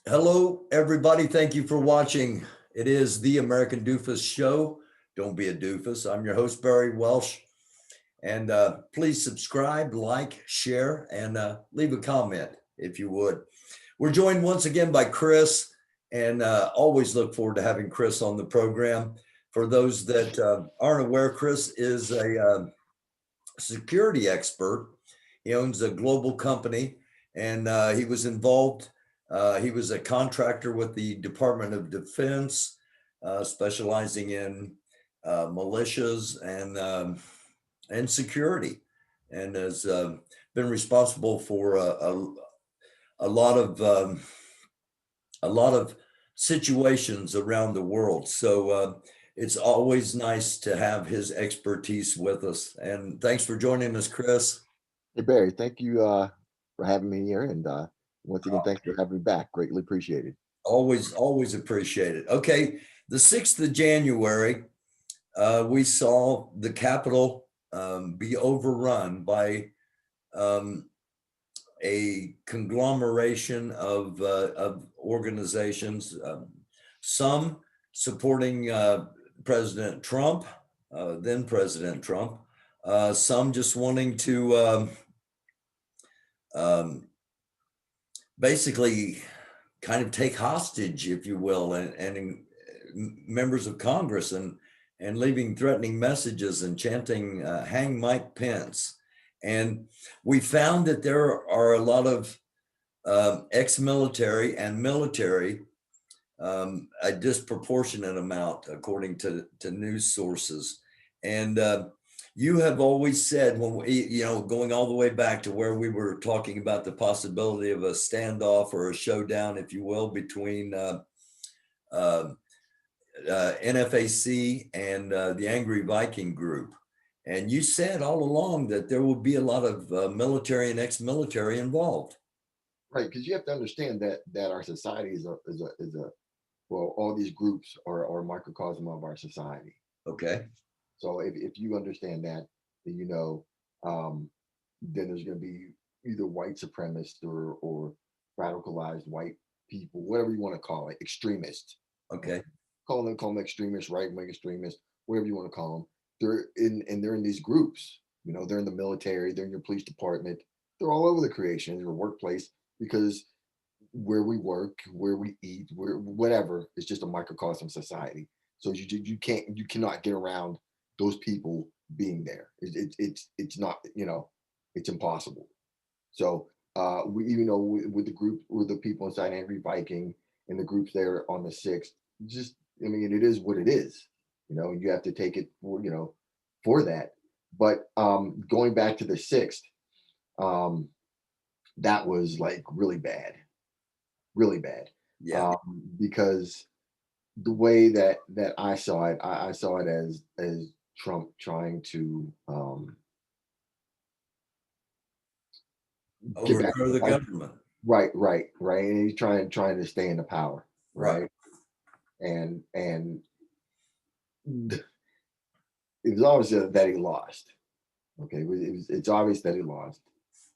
Hello, everybody. Thank you for watching. It is the American Doofus Show. Don't be a doofus. I'm your host, Barry Welsh. And please subscribe, like, share, and leave a comment if you would. We're joined once again by Chris, and always look forward to having Chris on the program. For those that aren't aware, Chris is a security expert. He owns a global company, and he was involved. He was a contractor with the Department of Defense, specializing in militias and security, and has been responsible for a lot of a lot of situations around the world. So it's always nice to have his expertise with us. And thanks for joining us, Chris. Hey Barry, thank you for having me here, and once again, thanks for having me back. Greatly appreciated. Always appreciate it. Okay, the 6th of January, we saw the Capitol be overrun by a conglomeration of organizations, some supporting President Trump, then President Trump, some just wanting to basically kind of take hostage, if you will, and members of Congress, and leaving threatening messages and chanting "Hang Mike Pence." And we found that there are a lot of ex-military and military, a disproportionate amount, according to news sources. And you have always said, when we, going all the way back to where we were talking about the possibility of a standoff or a showdown, if you will, between NFAC and the Angry Viking group. And you said all along that there will be a lot of military and ex-military involved. Right, because you have to understand that our society is a well, all these groups are a microcosm of our society. Okay. So if you understand that, then then there's going to be either white supremacists or radicalized white people, whatever you want to call it, extremists. Okay. Call them extremists, right wing extremists, whatever you want to call them. They're in these groups. They're in the military, they're in your police department, they're all over the creation, in your workplace, because where we work, where we eat, where whatever, it's just a microcosm society. So you cannot get around those people being there. It's not, it's impossible. So we, even though with the group, with the people inside Angry Viking and the groups there on the 6th, just, I mean, it is what it is. You have to take it for that. But going back to the 6th, that was like really bad, really bad. Yeah. Because the way that I saw it, I saw it as Trump trying to get back Overthrow the government. right, and he's trying to stay in the power, Right. right? And it was obvious that he lost. Okay, it's obvious that he lost.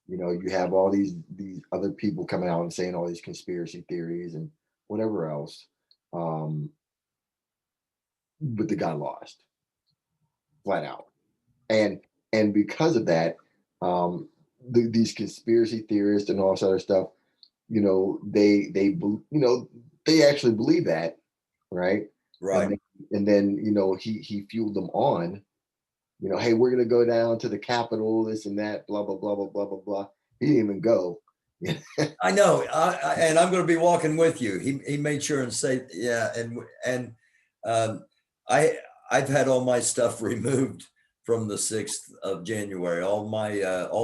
You have all these other people coming out and saying all these conspiracy theories and whatever else, but the guy lost flat out, and because of that, these conspiracy theorists and all this other stuff, they actually believe that, right? Right. And then he fueled them on. Hey, we're gonna go down to the Capitol, this and that, blah blah blah blah blah blah blah. He didn't even go. I know, and I'm going to be walking with you. He made sure and say, yeah, and um, I I've had all my stuff removed from the 6th of January. All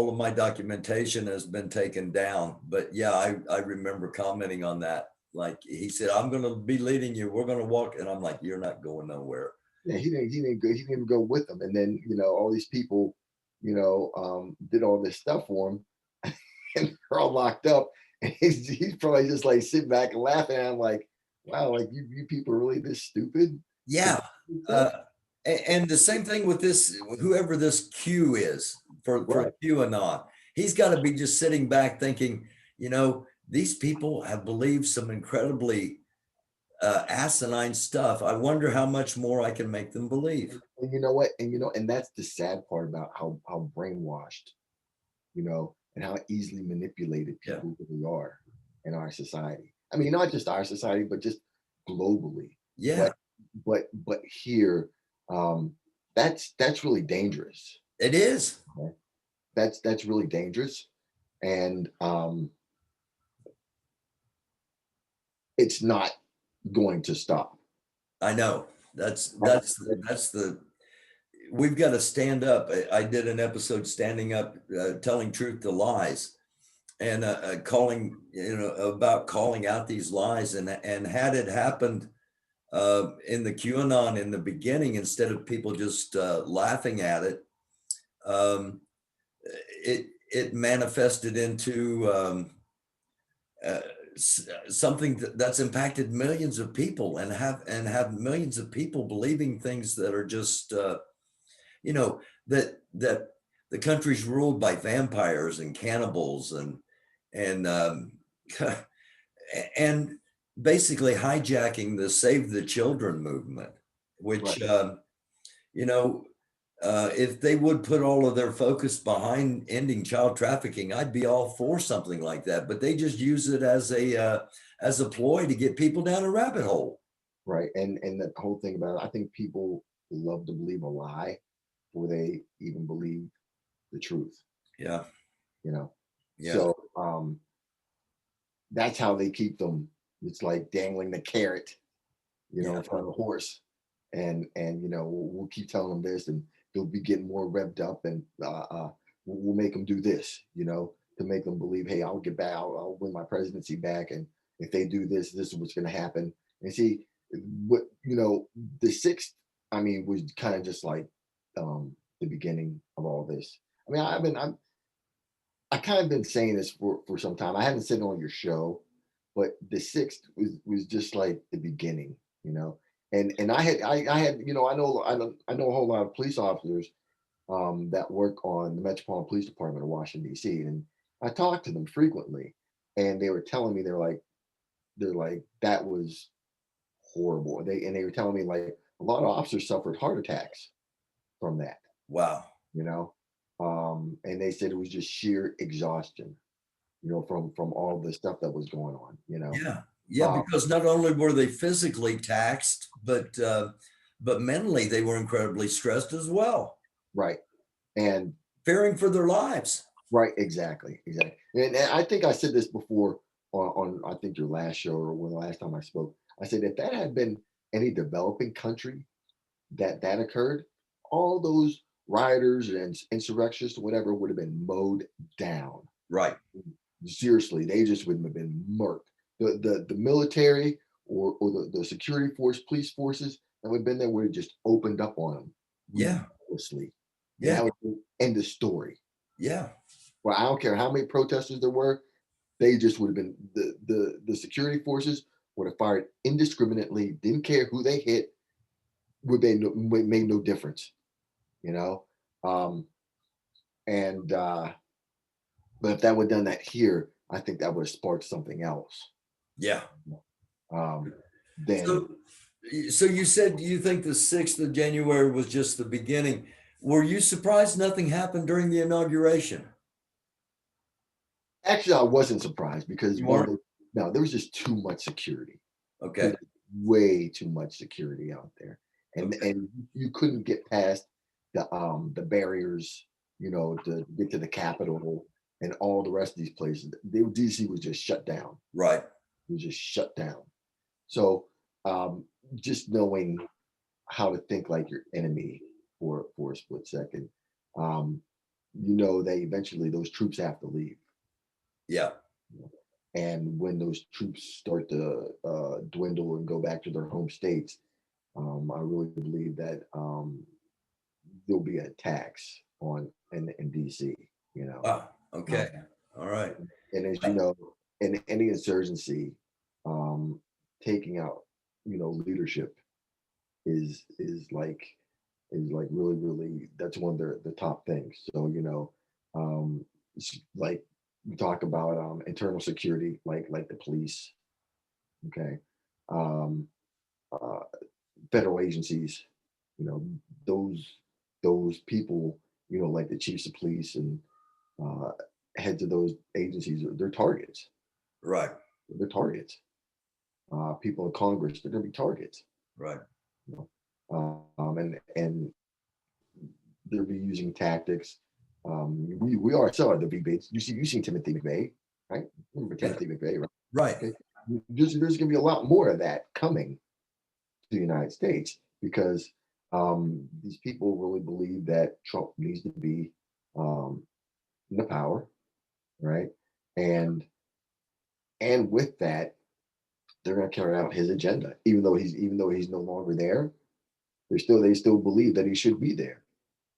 of my documentation has been taken down. But yeah, I remember commenting on that. Like he said, I'm going to be leading you. We're going to walk, and I'm like, you're not going nowhere. Yeah, he didn't even go with them. And then all these people, did all this stuff for him, and they're all locked up. And he's probably just like sitting back and laughing. And I'm like, wow, like you people are really this stupid? Yeah. And the same thing with this, whoever this Q is for Right. QAnon, he's got to be just sitting back thinking, these people have believed some incredibly asinine stuff. I wonder how much more I can make them believe. And you know what? And and that's the sad part about how brainwashed, and how easily manipulated Yeah. people really are in our society. I mean, not just our society, but just globally. Yeah, But but here, um, that's really dangerous. it is. Okay? That's really dangerous, and it's not going to stop. I know. That's the we've got to stand up. I did an episode standing up, telling truth to lies, and calling, about calling out these lies. And had it happened in the QAnon in the beginning, instead of people just laughing at it, um, it manifested into uh, something that's impacted millions of people, and have millions of people believing things that are just you know that the country's ruled by vampires and cannibals, and and basically hijacking the Save the Children movement, Right. which you know if they would put all of their focus behind ending child trafficking, I'd be all for something like that. But they just use it as a ploy to get people down a rabbit hole. Right. And the whole thing about it, I think people love to believe a lie before they even believe the truth, Yeah, you know. yeah, So that's how they keep them. It's like dangling the carrot, yeah, in front of a horse. And we'll keep telling them this, and they'll be getting more revved up, and we'll make them do this, to make them believe, hey, I'll get back, I'll win my presidency back, and if they do this, this is what's going to happen. And see what the sixth, I mean, was kind of just like the beginning of all this. I mean, I kind of been saying this for some time. I haven't said it on your show, but the sixth was just like the beginning, you know. And I had I know a whole lot of police officers that work on the Metropolitan Police Department of Washington D.C. and I talked to them frequently, and they were telling me they're like that was horrible. They were telling me like a lot of officers suffered heart attacks from that, wow, you know, and they said it was just sheer exhaustion, from all the stuff that was going on, yeah, yeah. Um, Because not only were they physically taxed, but mentally they were incredibly stressed as well, right. And fearing for their lives. right, exactly, exactly. And I think I said this before on I think your last show or when the last time I spoke. I said if that had been any developing country that occurred, all those rioters and insurrectionists or whatever would have been mowed down. Right. Seriously, they just would have been murked. The military or the security force, police forces that would have been there would have just opened up on them Yeah. relentlessly, and Yeah. that would end the story. Yeah. Well, I don't care how many protesters there were, they just would have been the security forces would have fired indiscriminately, didn't care who they hit, made no difference, you know. Um, and but if that would have done that here, I think that would have sparked something else. Yeah. Um, then So, so you said you think the 6th of January was just the beginning. Were you surprised nothing happened during the inauguration? actually, I wasn't surprised because You one, weren't? no, there was just too much security. There Okay. was way too much security out there, and Okay. and you couldn't get past the barriers, to get to the Capitol and all the rest of these places. DC was just shut down. Right. It was just shut down. So just knowing how to think like your enemy for a split second, um, that eventually those troops have to leave. Yeah. And when those troops start to dwindle and go back to their home states, I really believe that there'll be attacks in DC. Wow. Uh, Okay. All right. and as you know, in any insurgency, um, taking out leadership is like really, really, that's one of the top things. So um, it's like You talk about internal security, like the police, okay, um, uh, federal agencies, you know, those those people, like the chiefs of police and uh, heads of those agencies, they're targets. Right. They're targets. People in Congress, they're going to be targets. Right. You and they'll be using tactics. We are saw the debates. You seen Timothy McVeigh, right? Remember Yeah. Timothy McVeigh, right? Right. Okay. There's going to be a lot more of that coming to the United States because these people really believe that Trump needs to be um, in the power, right? And with that, they're going to carry out his agenda, even though he's no longer there. They still believe that he should be there,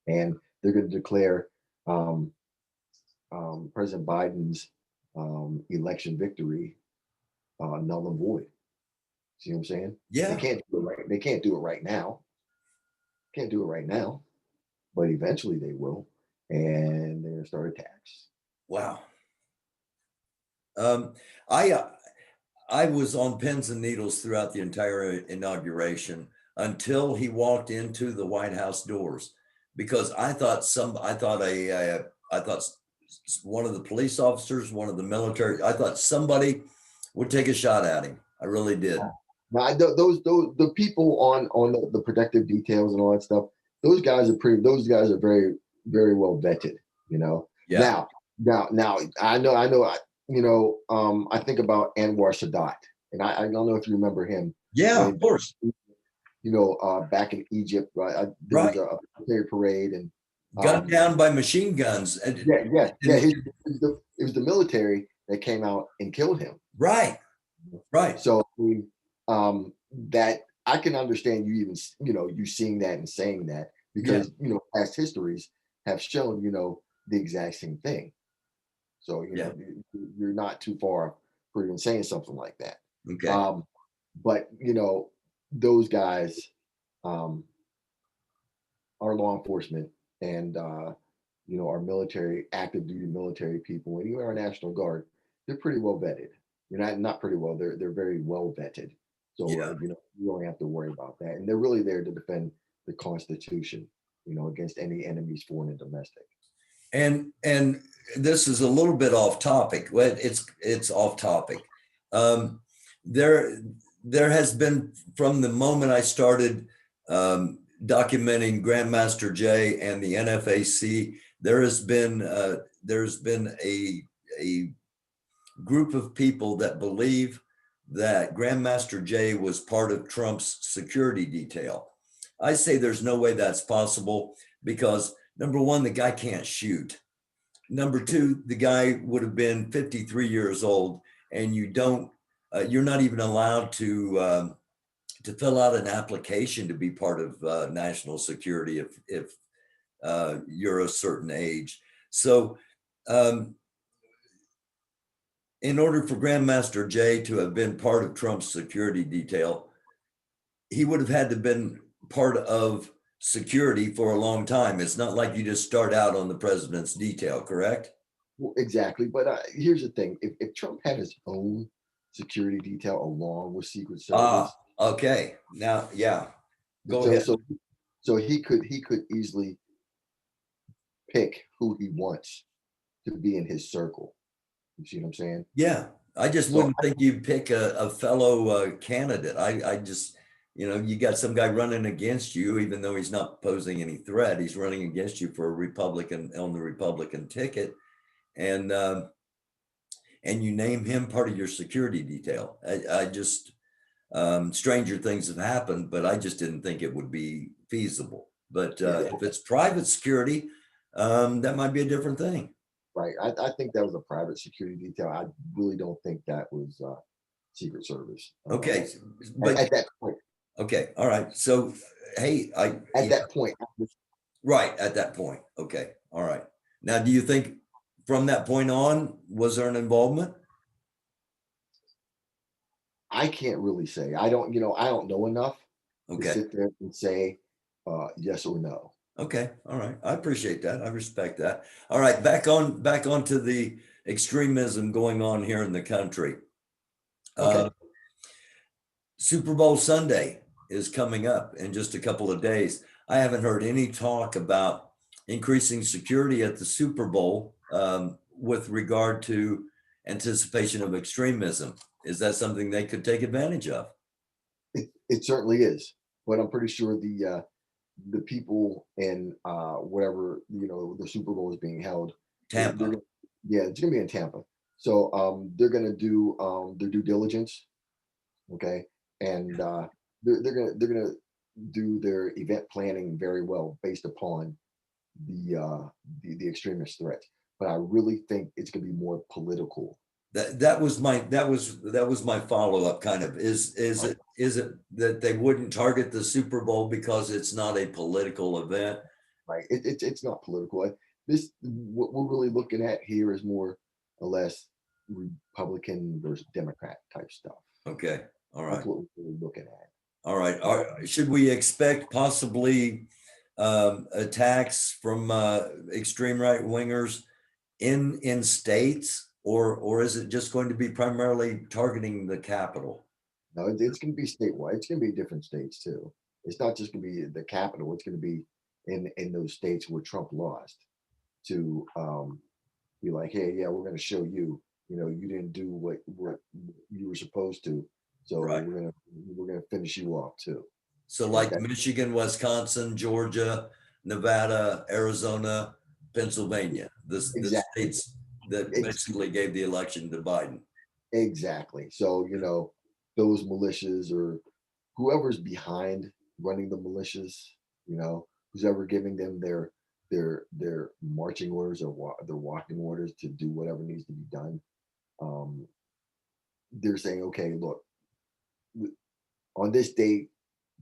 and they're going to declare um, President Biden's election victory null and void. See what I'm saying? They Yeah. can't do it right. They can't do it right now. Can't do it right now, but eventually they will, and they're gonna start attacks. Wow. Um, I I was on pins and needles throughout the entire inauguration until he walked into the White House doors, because I thought one of the police officers, one of the military, I thought somebody would take a shot at him. I really did. Now, those the people on the protective details and all that stuff. Those guys are pretty. Those guys are very very well vetted. You know. Yeah. Now, I know. I think about Anwar Sadat, and I don't know if you remember him. Yeah, When, of course. back in Egypt, right? There Right. was a military parade, and Gunned down by machine guns. yeah. It was the military that came out and killed him. Right. Right. So I mean, that I can understand you even you seeing that and saying that Yeah. because past histories have shown the exact same thing. So Yeah. you're not too far for even saying something like that. Okay. But those guys um, are law enforcement and our military, active duty military people, and even our National Guard, they're pretty well vetted. You're not pretty well. They're very well vetted. So Yeah. you don't have to worry about that. And they're really there to defend the Constitution, against any enemies, foreign and domestic. And this is a little bit off topic. Well, it's off topic. Um, there has been, from the moment I started documenting Grandmaster Jay and the NFAC, there's been a group of people that believe that Grandmaster Jay was part of Trump's security detail. I say there's no way that's possible because, number one, the guy can't shoot. Number two, the guy would have been 53 years old, and you're not even allowed to fill out an application to be part of national security if you're a certain age. So, in order for Grandmaster Jay to have been part of Trump's security detail, he would have had to been part of security for a long time. It's not like you just start out on the president's detail, correct? Well, exactly. But here's the thing: if Trump had his own security detail along with Secret Service, Okay. Now, yeah, go so ahead. so he could easily pick who he wants to be in his circle. You see what I'm saying? Yeah, I just So wouldn't think you'd pick a fellow candidate. I just, you got some guy running against you, even though he's not posing any threat. He's running against you for a Republican on the Republican ticket, and you name him part of your security detail. I just, stranger things have happened, but I just didn't think it would be feasible. But if it's private security, that might be a different thing. right, I think that was a private security detail. I really don't think that was Secret Service. Okay, but At that point, okay, all right. So, hey, at that point, right at that point. Okay, all right. Now, do you think from that point on was there an involvement? I can't really say. I don't know enough to Okay, sit there and say yes or no. okay, all right. I appreciate that. I respect that. All right, back onto the extremism going on here in the country. Okay. Super Bowl Sunday is coming up in just a couple of days. I haven't heard any talk about increasing security at the Super Bowl with regard to anticipation of extremism. Is that something they could take advantage of? It certainly is, but I'm pretty sure the people in whatever the Super Bowl is being held, they're Tampa. gonna, yeah, it's gonna be in Tampa. So they're gonna do their due diligence, okay, and they're gonna do their event planning very well based upon the extremist threats. But I really think it's gonna be more political. That was my follow-up kind of. Right. Is it that they wouldn't target the Super Bowl because it's not a political event? Right. It's not political. This what we're really looking at here is more or less Republican versus Democrat type stuff. Okay. All That's right. what we're really looking at. All right. Should we expect possibly attacks from extreme right wingers in states, or is it just going to be primarily targeting the capital? No, it's going to be statewide. It's going to be different states too. It's not just going to be the capital. It's going to be in those states where Trump lost to be like, hey, yeah, we're going to show you. You didn't do what you were supposed to, so Right. we're gonna finish you off too. So Like like that. Michigan, Wisconsin, Georgia, Nevada, Arizona, Pennsylvania, the Exactly. states that Ex- basically gave the election to Biden. exactly. So those militias or whoever's behind running the militias, who's ever giving them their marching orders or their walking orders to do whatever needs to be done. Um, they're saying, okay, look, on this date,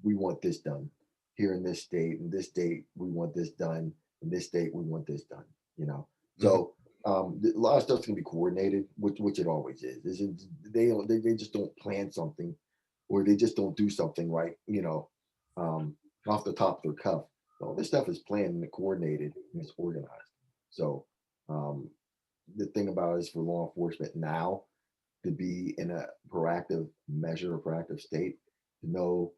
we want this done. Here in this state, in this date, we want this done. In this state, we want this done. You know, Mhm. so a lot of stuff's gonna be coordinated, which it always is. They just don't plan something, or they just don't do something right. Off the top of their cuff. All this stuff is planned and coordinated and it's organized. So um, the thing about it is for law enforcement now to be in a proactive measure, a proactive state, to know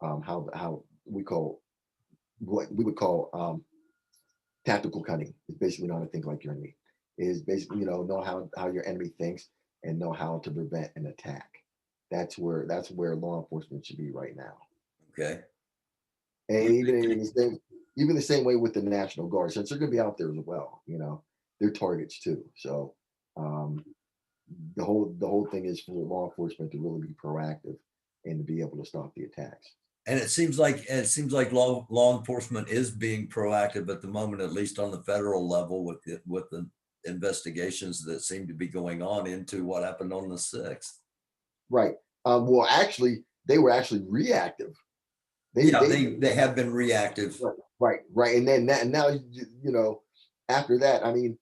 how we call what we would call tactical cunning is basically know how to think like your enemy. Is basically know how your enemy thinks and know how to prevent an attack. That's where law enforcement should be right now. Okay. And You even the same way with the National Guard, since they're going to be out there as well. They're targets too. So um, the whole thing is for law enforcement to really be proactive and to be able to stop the attacks. And it seems like law enforcement is being proactive at the moment, at least on the federal level, with the investigations that seem to be going on into what happened on the 6th. Right. Well, actually, they were actually reactive. Yeah, They they have been reactive. right. And then now after that, I mean,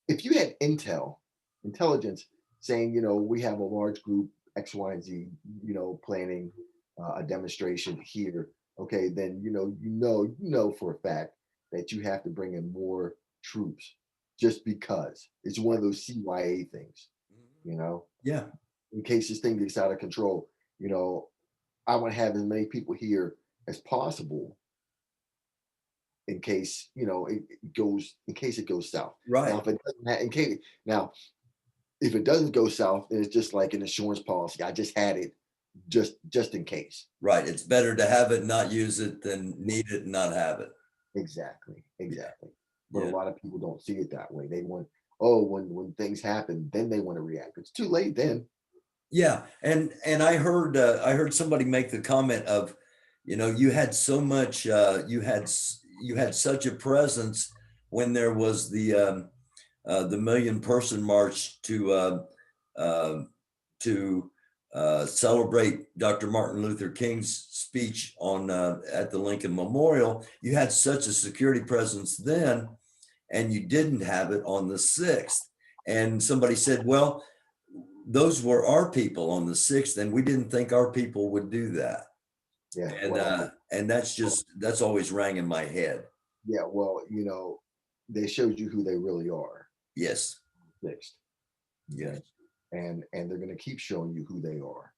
if you had intelligence saying, we have a large group X, Y, and Z, planning a demonstration here, okay, then you know for a fact that you have to bring in more troops just because it's one of those CYA things, you know, Yeah, in case this thing gets out of control. I want to have as many people here as possible in case it goes south. Now, right. if it doesn't in case now if it doesn't go south, then it's just like an insurance policy. I just had it just in case. Right. It's better to have it, not use it, than need it and not have it. Exactly, Yeah. exactly. But a Yeah. lot of people don't see it that way. They want, oh, when things happen, then they want to react. It's too late then. Yeah. And I heard somebody make the comment of, you had so much, you had such a presence when there was the million person march um to celebrate Dr. Martin Luther King's speech on at the Lincoln Memorial. You had such a security presence then, and you didn't have it on the 6th. And somebody said, well, those were our people on the 6th, and we didn't think our people would do that. Yeah. And Well, that's always rang in my head. yeah. Well, they showed you who they really are. Yes. Fixed. Yes. Okay. And they're going to keep showing you who they are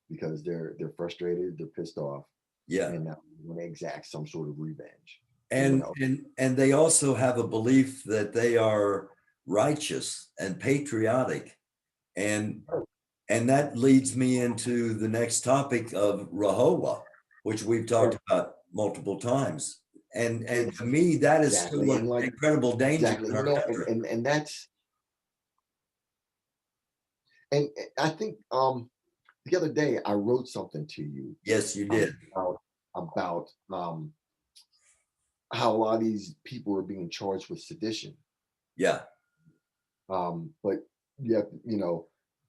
because they're frustrated, they're pissed off, Yeah. and now they want to exact some sort of revenge. And they also have a belief that they are righteous and patriotic. And and that leads me into the next topic of Rahowa, which we've talked about multiple times. And to me, that is still Exactly. an And like incredible danger exactly, in our country. and that's and I think the other day I wrote something to you Yes, you did. about how a lot of these people are being charged with sedition. Yeah, But yeah,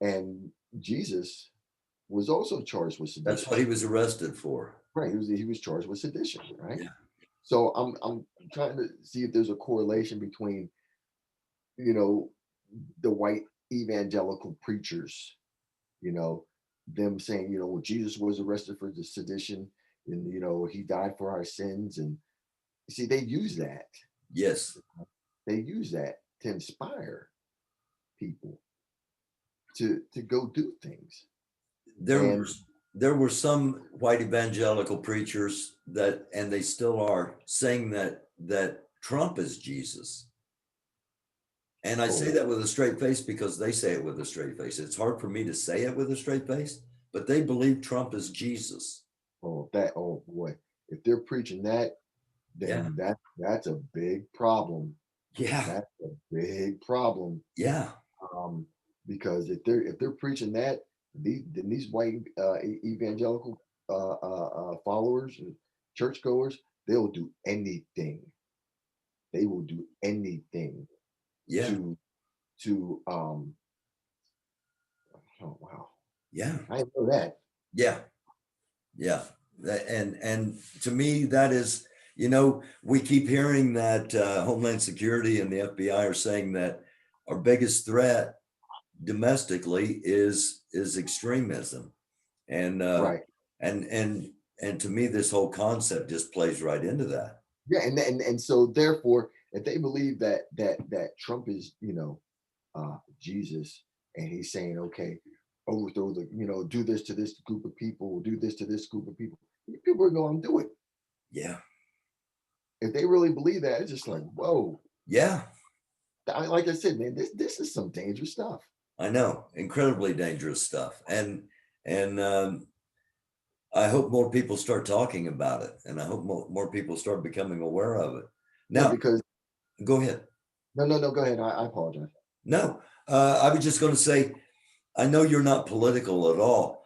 and Jesus was also charged with that's sedition. what he was arrested for. Right. He was charged with sedition, right? Yeah, So I'm trying to see if there's a correlation between, you know, the white evangelical preachers, you know, them saying, well, Jesus was arrested for the sedition and he died for our sins. And see, they use that. yes. They use that to inspire people to go do things. There were And there were some white evangelical preachers that, and they still are, saying that Trump is Jesus. And I say oh, that with a straight face because they say it with a straight face. It's hard for me to say it with a straight face, but they believe Trump is Jesus. oh boy, if they're preaching that, Yeah. then that's a big problem. Yeah. That's a big problem. Yeah. Um, because if they're preaching that, then these white evangelical followers, churchgoers, they'll do anything. They will do anything Yeah. to oh wow, Yeah. I didn't know that. Yeah. Yeah. And to me, that is, we keep hearing that Homeland Security and the FBI are saying that our biggest threat domestically is extremism. And Right. and and and to me, this whole concept just plays right into that. Yeah, and so therefore, if they believe that Trump is, Jesus, and he's saying, okay, overthrow do this to this group of people, do this to this group of people, people are going to do it. Yeah. If they really believe that, it's just like, whoa. Yeah. Like I said, man, this is some dangerous stuff. I know, incredibly dangerous stuff. And I hope more people start talking about it, and I hope more people start becoming aware of it. Yeah, Now, because go ahead. no, go ahead. I apologize. No, I was just going to say, I know you're not political at all,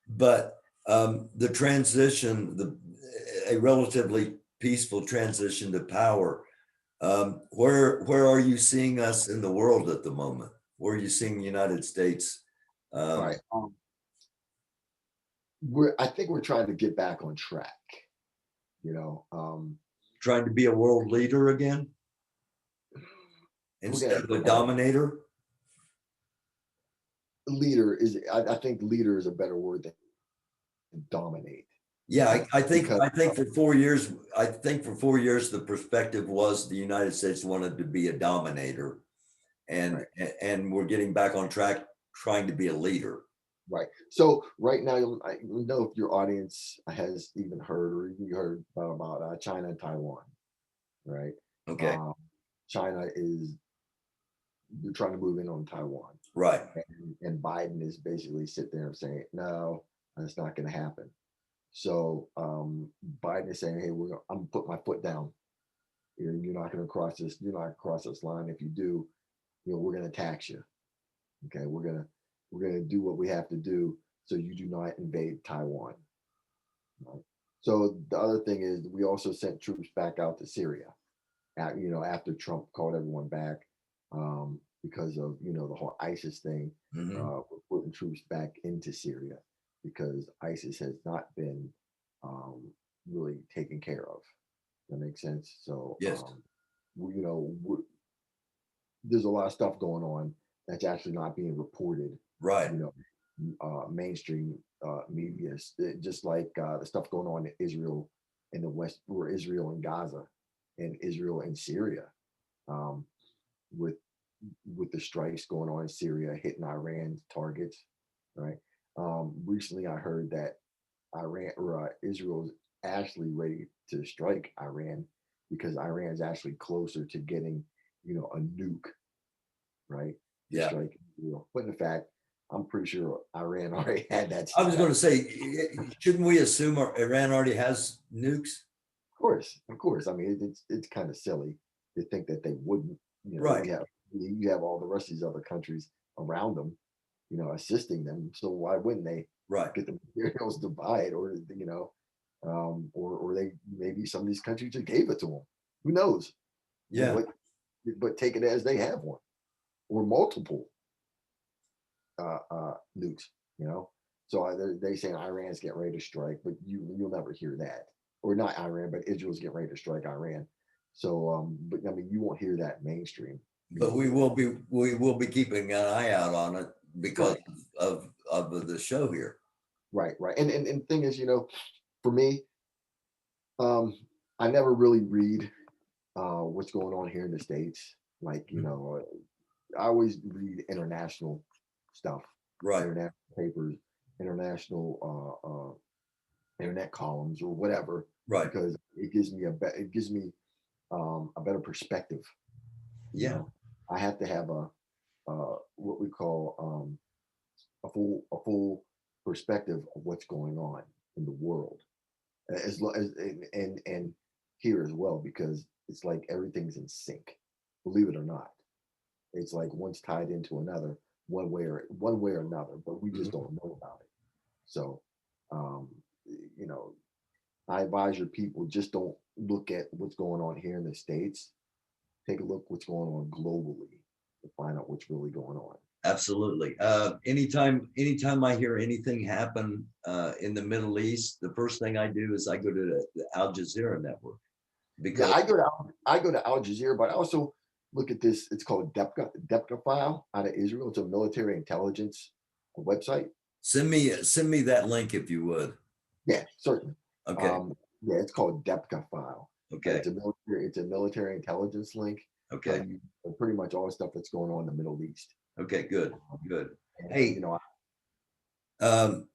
but the transition, a relatively peaceful transition to power, where are you seeing us in the world at the moment? Where are you seeing the United States? Right. I think we're trying to get back on track. You know, Trying to be a world leader again we're instead gonna of a dominator? leader is. I think leader is a better word than dominate. Yeah, Okay, because I think for 4 years, the perspective was the United States wanted to be a dominator, and right. and we're getting back on track trying to be a leader. Right. So right now, I don't know if your audience has even heard or even heard about China and Taiwan. Right. Okay. Um, China is they're trying to move in on Taiwan, Right. and Biden is basically sitting there and saying, no, that's not going to happen. So Biden is saying, hey, I'm gonna put my foot down. You're not going to cross this. You're not going to cross this line. If you do, we're going to tax you. Okay, we're gonna do what we have to do so you do not invade Taiwan. Right? So the other thing is we also sent troops back out to Syria. After Trump called everyone back because of the whole ISIS thing, Hmm. we're putting troops back into Syria because ISIS has not been um, really taken care of. That makes sense. So Yes. there's a lot of stuff going on that's actually not being reported, Right. you know, mainstream media, just like the stuff going on in Israel in the West, or Israel and Gaza, and Israel and Syria. um, with the strikes going on in Syria, hitting Iran's targets, right? Recently, I heard that Iran or Israel's actually ready to strike Iran because Iran is actually closer to getting, a nuke, right? To Yeah. strike Israel. But in fact, I'm pretty sure Iran already had that. I was going to say, shouldn't we assume Iran already has nukes? Of course. I mean, it's kind of silly to think that they wouldn't. Right. You have all the rest of these other countries around them, assisting them. So why wouldn't they Right. get the materials to buy it, or or they maybe some of these countries just gave it to them. Who knows? Yeah. But take it as they have one or multiple nukes. You know, so they saying Iran's getting ready to strike, but you'll never hear that, or not Iran, but Israel's getting ready to strike Iran. So, but I mean, you won't hear that mainstream. But we will be keeping an eye out on it because Right. of the show here. Right, right. And thing is, for me, um, I never really read what's going on here in the States. Like, I always read international stuff, Right. international papers, international internet columns or whatever, Right. because it gives me a better perspective. Yeah. I have to have a what we call a full perspective of what's going on in the world, as and here as well, because it's like everything's in sync. Believe it or not, it's like one's tied into another one way or another, but we just Mhm. don't know about it. So, um, you know, I advise your people just don't look at what's going on here in the States. Take a look what's going on globally to find out what's really going on. Absolutely. Anytime I hear anything happen in the Middle East, the first thing I do is I go to the Al Jazeera network Yeah, because I go to Al Jazeera, but I also look at this. It's called DEPCA file out of Israel. It's a military intelligence website. send me that link if you would. Yeah, certainly. Okay. Yeah, it's called DEPCA file. Okay. It's a military intelligence link. Okay. Telling you pretty much all the stuff that's going on in the Middle East. Okay. Good. Good. And, Hey, um,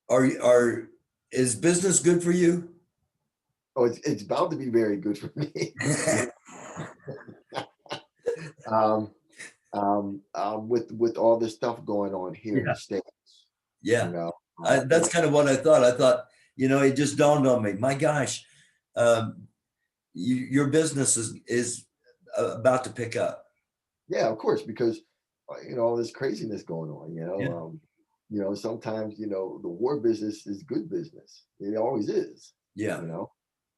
are is business good for you? oh, it's about to be very good for me. um, with all this stuff going on here in Yeah. the States, Yeah. you know, That's kind of what I thought. I thought, it just dawned on me. My gosh, your business is about to pick up. yeah, of course, because all this craziness going on. Yeah. Sometimes the war business is good business. It always is. Yeah. You know,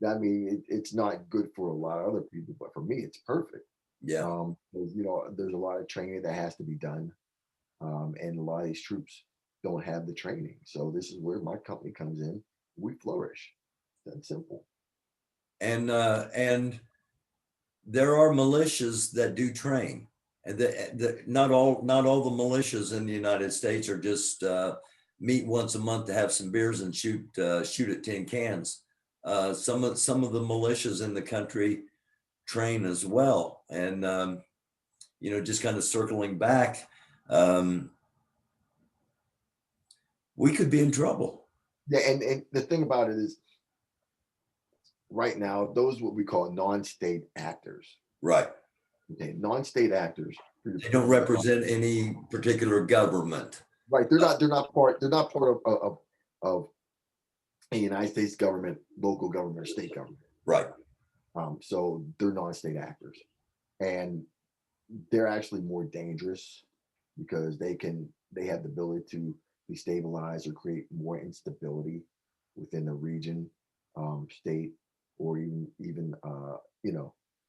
I mean, it's not good for a lot of other people, but for me, it's perfect. Yeah. 'Cause, there's a lot of training that has to be done, and a lot of these troops don't have the training. So this is where my company comes in. We flourish. That's simple. And there are militias that do train, and not all the militias in the United States are just meet once a month to have some beers and shoot at tin cans. Some of the militias in the country train as well, and just kind of circling back, um, we could be in trouble. Yeah, and the thing about it is, right now, those what we call non-state actors. Right. Okay, non-state actors. They don't represent any particular government. Right. They're not part of a United States government, local government, or state government. Right. So they're non-state actors, and they're actually more dangerous because they have the ability to destabilize or create more instability within the region, state, or even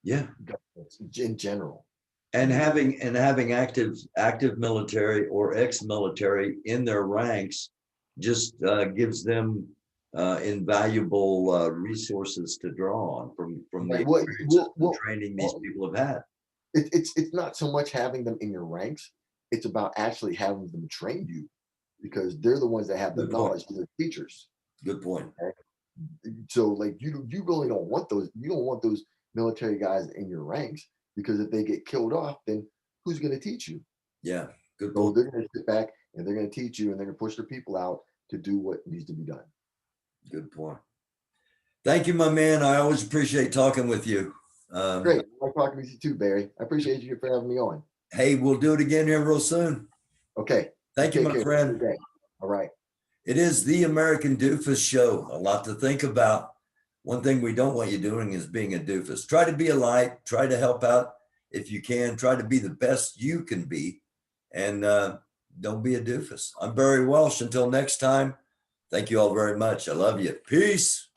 Yeah. governments in general. And having active military or ex-military in their ranks just gives them invaluable resources to draw on from the Right. Well, experiences and training these people have had. it's not so much having them in your ranks. It's about actually having them train you, because they're the ones that have the Good point. knowledge. They're teachers. Good point. Okay? So like you really don't want those. You don't want those military guys in your ranks, because if they get killed off, then who's going to teach you? Yeah. Good So point. they're going to sit back and they're going to teach you, and they're going to push their people out to do what needs to be done. Good point. Thank you, my man. I always appreciate talking with you. Great. I like talking with you too, Barry. I appreciate you for having me on. Hey, we'll do it again here real soon. Okay. Thank you, Take my care. friend. Good day. All right. It is the American Doofus Show. A lot to think about. One thing we don't want you doing is being a doofus. Try to be a light. Try to help out if you can. Try to be the best you can be. And don't be a doofus. I'm Barry Welsh. Until next time, thank you all very much. I love you. Peace.